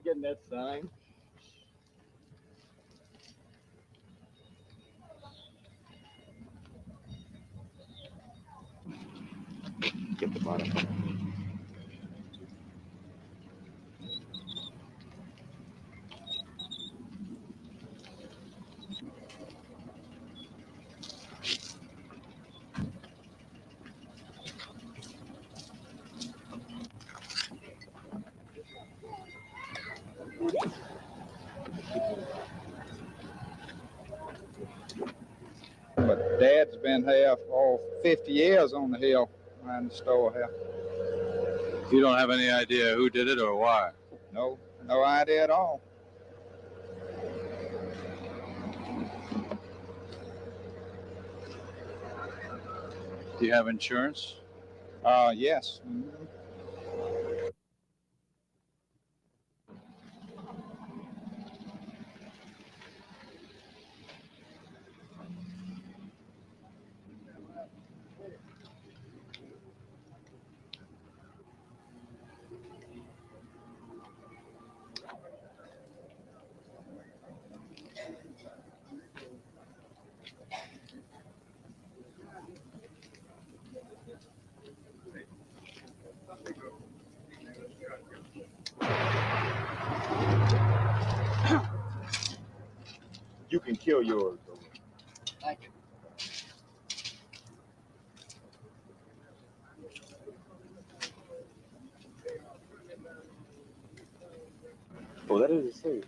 Getting that sign. Get the bottom. But Dad's been here for 50 years on the hill around the store here. You don't have any idea who did it or why? No idea at all. Do you have insurance? Yes. Mm-hmm. You can kill yours. Thank you. Oh, that is a safe.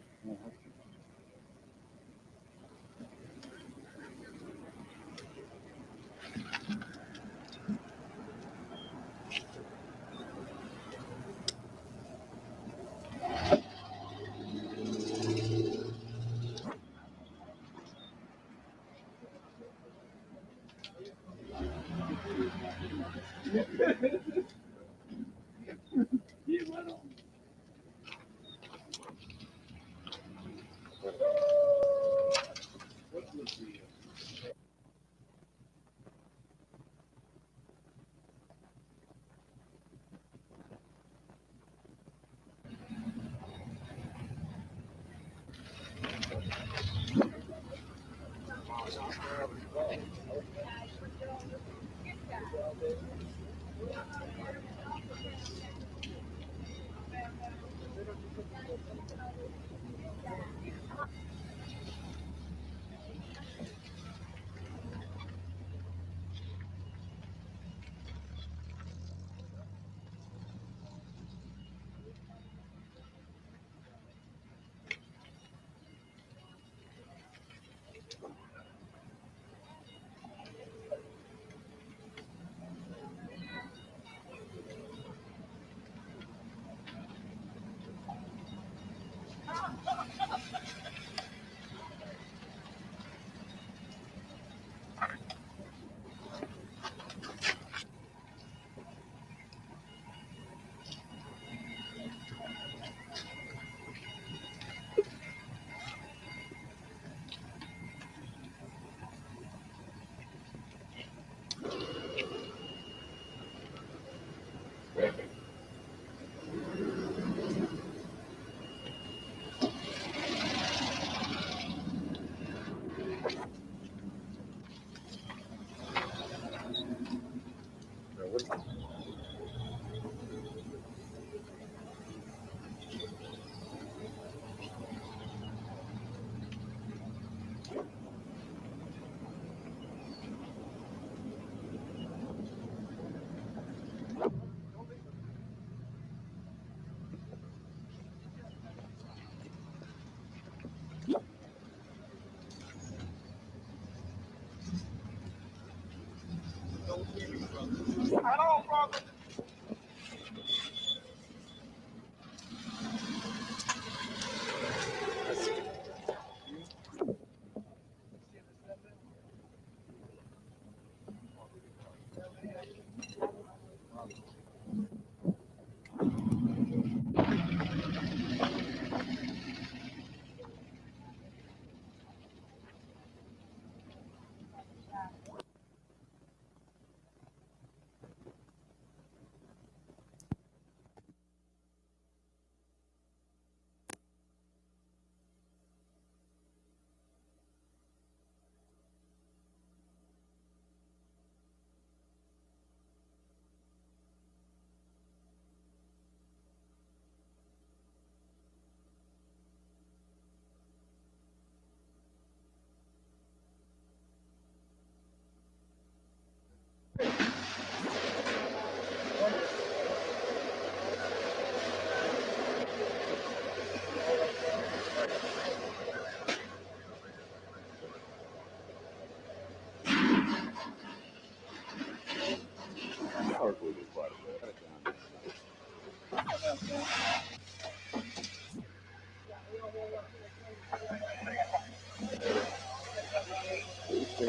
No,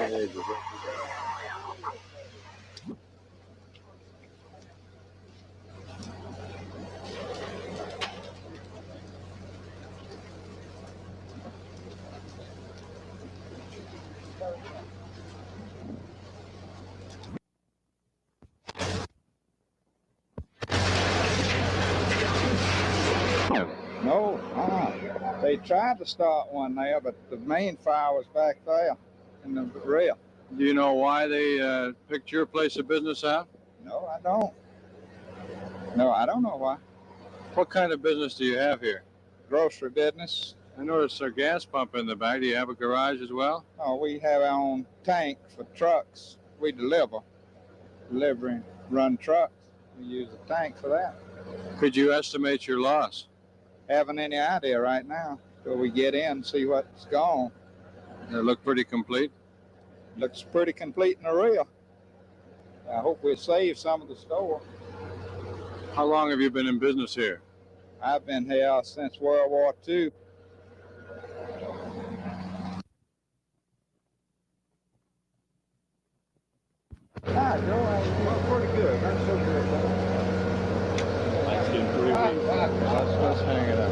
they tried to start one there, but the main fire was back there in the rear. Do you know why they picked your place of business out? No, I don't. No, I don't know why. What kind of business do you have here? Grocery business. I noticed a gas pump in the back. Do you have a garage as well? Oh, we have our own tank for trucks. We delivering, run trucks. We use a tank for that. Could you estimate your loss? Haven't any idea right now. Till we get in and see what's gone. They look pretty complete. Looks pretty complete in the rear. I hope we save some of the store. How long have you been in business here? I've been here since World War II. Pretty good. That's so good. Let's hang it up.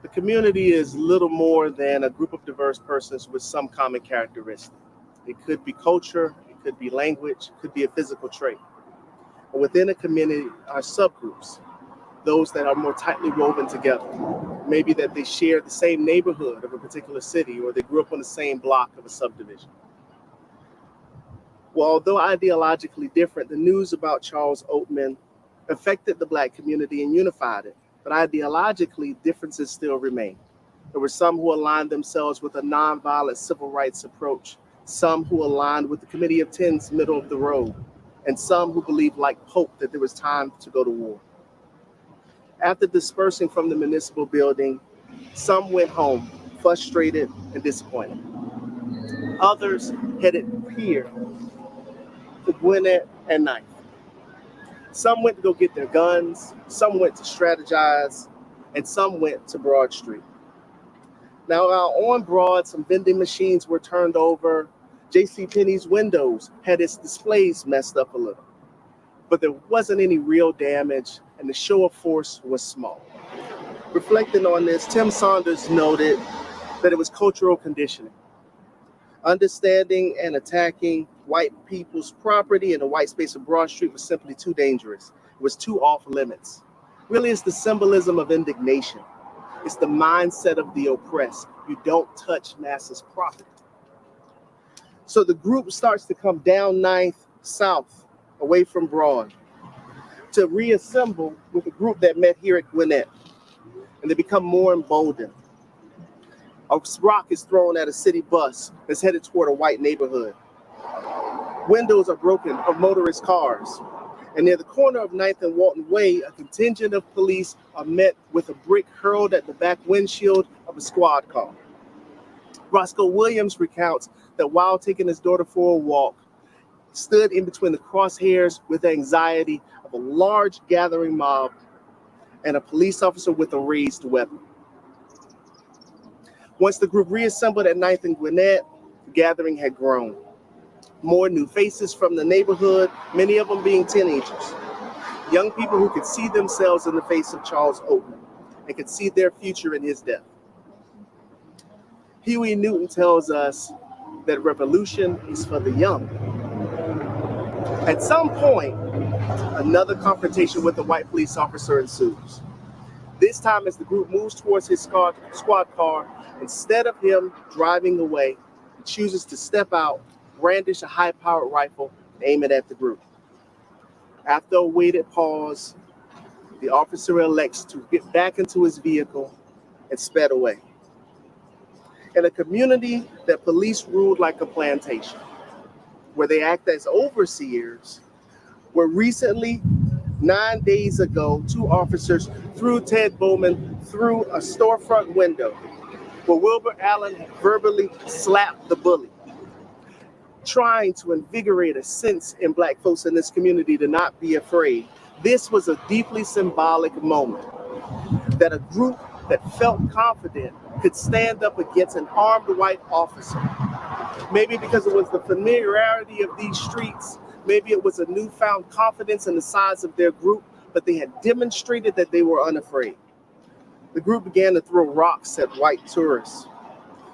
The community is little more than a group of diverse persons with some common characteristic. It could be culture, it could be language, it could be a physical trait. And within a community are subgroups, those that are more tightly woven together. Maybe that they share the same neighborhood of a particular city, or they grew up on the same block of a subdivision. Well, although ideologically different, the news about Charles Oatman affected the Black community and unified it. But ideologically, differences still remain. There were some who aligned themselves with a nonviolent civil rights approach, some who aligned with the Committee of Ten's middle of the road, and some who believed, like Pope, that there was time to go to war. After dispersing from the municipal building, some went home, frustrated and disappointed. Others headed here to Gwinnett and 9th. Some went to go get their guns, some went to strategize, and some went to Broad Street. Now, on Broad, some vending machines were turned over. JCPenney's windows had its displays messed up a little. But there wasn't any real damage, and the show of force was small. Reflecting on this, Tim Saunders noted that it was cultural conditioning. Understanding and attacking white people's property in the white space of Broad Street was simply too dangerous. It was too off limits. Really, it's the symbolism of indignation. It's the mindset of the oppressed. You don't touch masses' property. So the group starts to come down 9th south, away from Broad, to reassemble with a group that met here at Gwinnett, and they become more emboldened. A rock is thrown at a city bus that's headed toward a white neighborhood. Windows are broken of motorist cars. And near the corner of 9th and Walton Way, a contingent of police are met with a brick hurled at the back windshield of a squad car. Roscoe Williams recounts that while taking his daughter for a walk, stood in between the crosshairs with anxiety of a large gathering mob and a police officer with a raised weapon. Once the group reassembled at 9th and Gwinnett, the gathering had grown. More new faces from the neighborhood, many of them being teenagers. Young people who could see themselves in the face of Charles Oatman and could see their future in his death. Huey Newton tells us that revolution is for the young. At some point, another confrontation with a white police officer ensues. This time, as the group moves towards his squad car, instead of him driving away, he chooses to step out, brandish a high-powered rifle, and aim it at the group. After a waited pause, the officer elects to get back into his vehicle and sped away. In a community that police ruled like a plantation, where they act as overseers, where recently, 9 days ago, 2 officers threw Ted Bowman through a storefront window, where Wilbur Allen had verbally slapped the bully, trying to invigorate a sense in Black folks in this community to not be afraid. This was a deeply symbolic moment that a group that felt confident could stand up against an armed white officer. Maybe because it was the familiarity of these streets, maybe it was a newfound confidence in the size of their group, but they had demonstrated that they were unafraid. The group began to throw rocks at white tourists.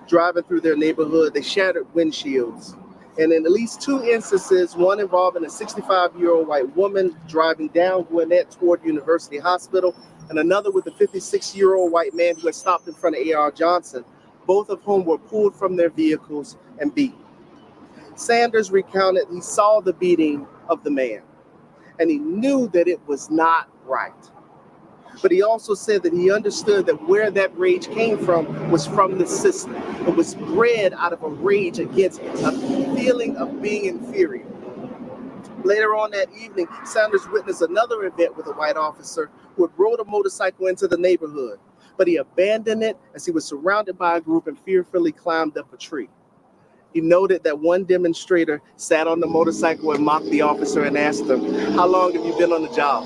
Driving through their neighborhood, they shattered windshields. And in at least 2 instances, one involving a 65-year-old white woman driving down Gwinnett toward University Hospital, and another with a 56-year-old white man who had stopped in front of A.R. Johnson, both of whom were pulled from their vehicles and beaten. Sanders recounted he saw the beating of the man, and he knew that it was not right. But he also said that he understood that where that rage came from was from the system. It was bred out of a rage against a feeling of being inferior. Later on that evening, Sanders witnessed another event with a white officer who had rode a motorcycle into the neighborhood, but he abandoned it as he was surrounded by a group and fearfully climbed up a tree. He noted that one demonstrator sat on the motorcycle and mocked the officer and asked him, "How long have you been on the job?"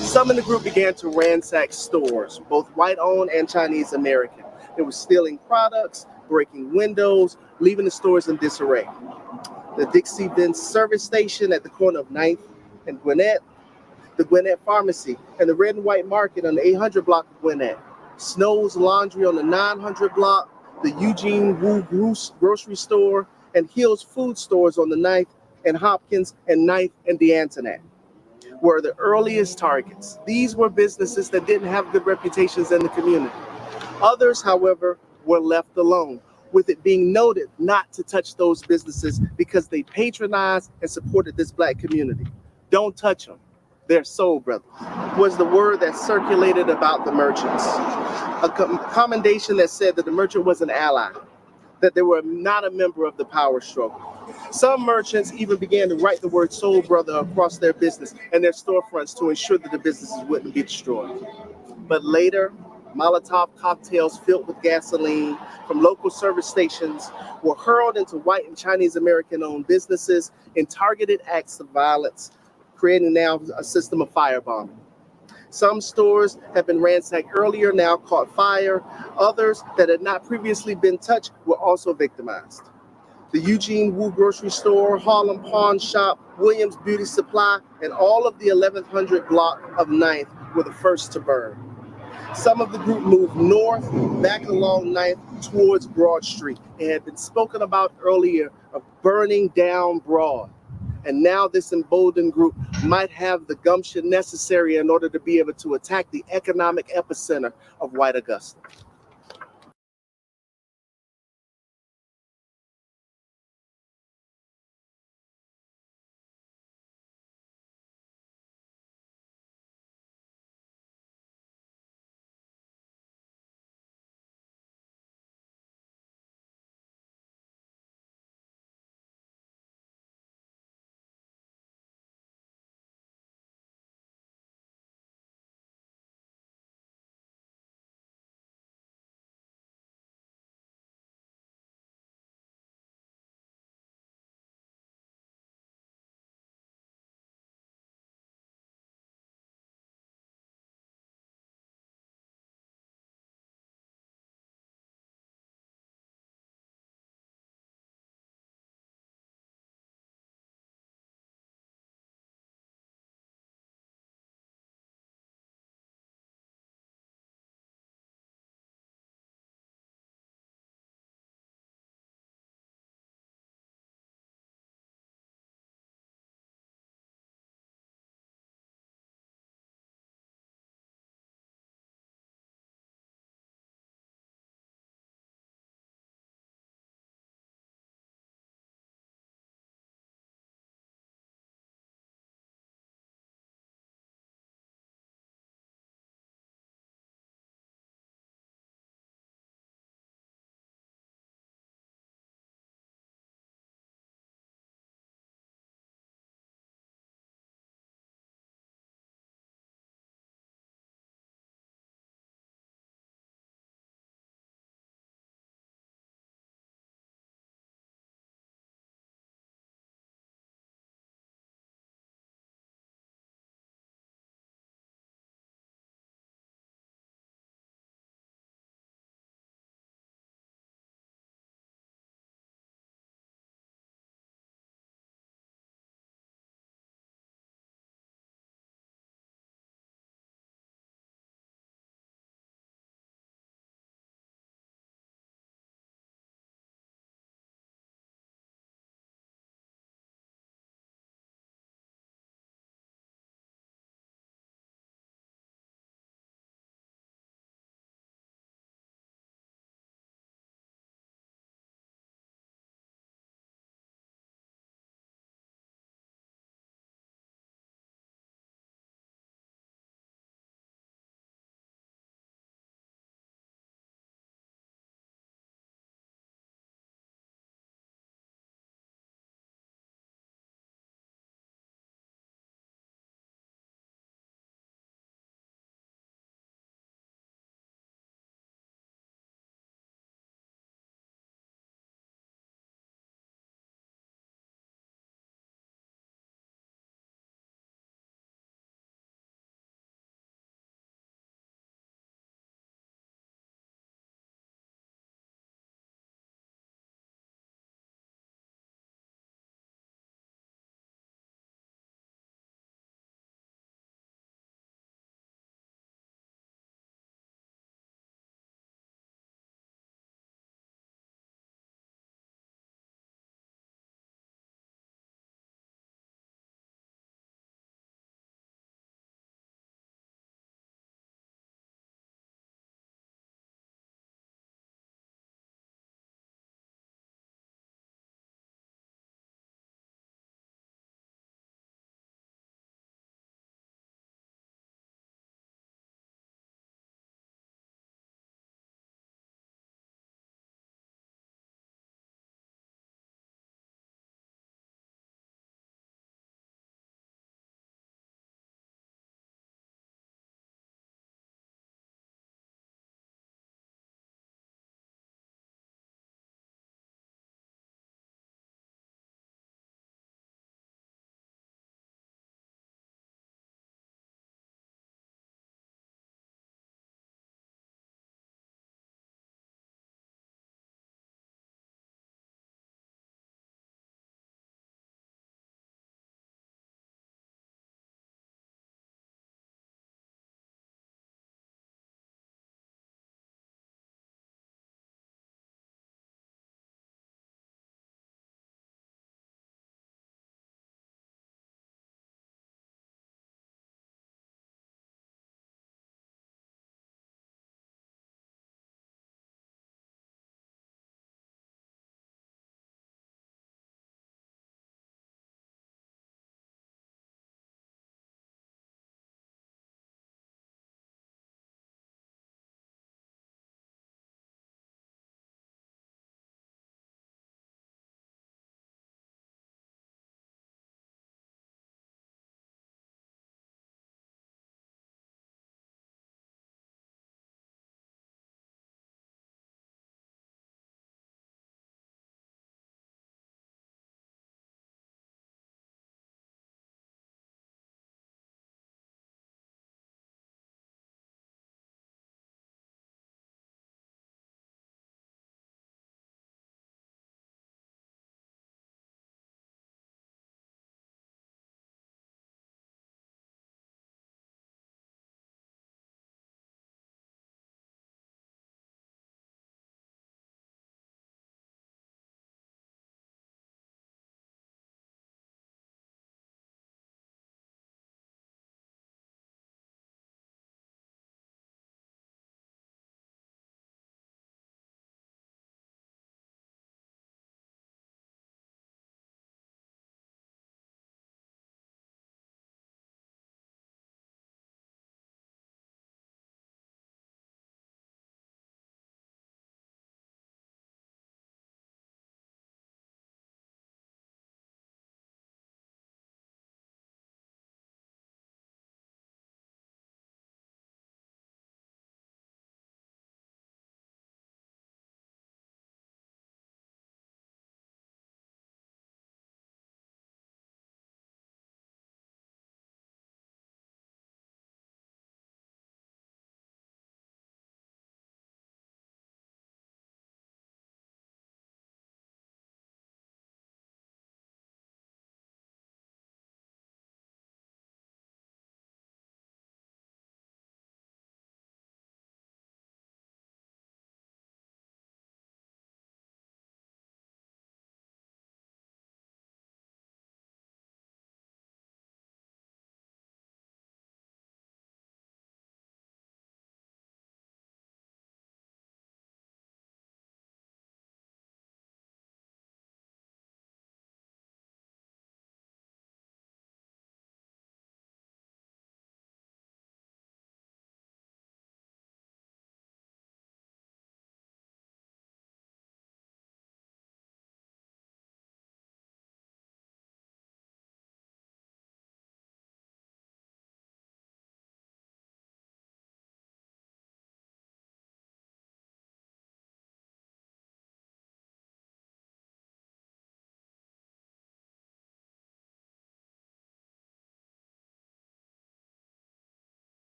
Some in the group began to ransack stores, both white-owned and Chinese-American. They were stealing products, breaking windows, leaving the stores in disarray. The Dixie-Benz service station at the corner of 9th and Gwinnett, the Gwinnett Pharmacy, and the Red and White Market on the 800 block of Gwinnett, Snow's Laundry on the 900 block, the Eugene Wu grocery store, and Hill's food stores on the 9th and Hopkins and 9th and the Antoinette were the earliest targets. These were businesses that didn't have good reputations in the community. Others, however, were left alone, with it being noted not to touch those businesses because they patronized and supported this Black community. Don't touch them. They're soul brothers, was the word that circulated about the merchants. A commendation that said that the merchant was an ally, that they were not a member of the power struggle. Some merchants even began to write the word soul brother across their business and their storefronts to ensure that the businesses wouldn't be destroyed. But later, Molotov cocktails filled with gasoline from local service stations were hurled into white and Chinese American owned businesses in targeted acts of violence, creating now a system of firebombing. Some stores have been ransacked earlier, now caught fire. Others that had not previously been touched were also victimized. The Eugene Wu grocery store, Harlem Pawn Shop, Williams Beauty Supply, and all of the 1100 block of 9th were the first to burn. Some of the group moved north, back along 9th towards Broad Street. It had been spoken about earlier of burning down Broad. And now this emboldened group might have the gumption necessary in order to be able to attack the economic epicenter of white Augusta.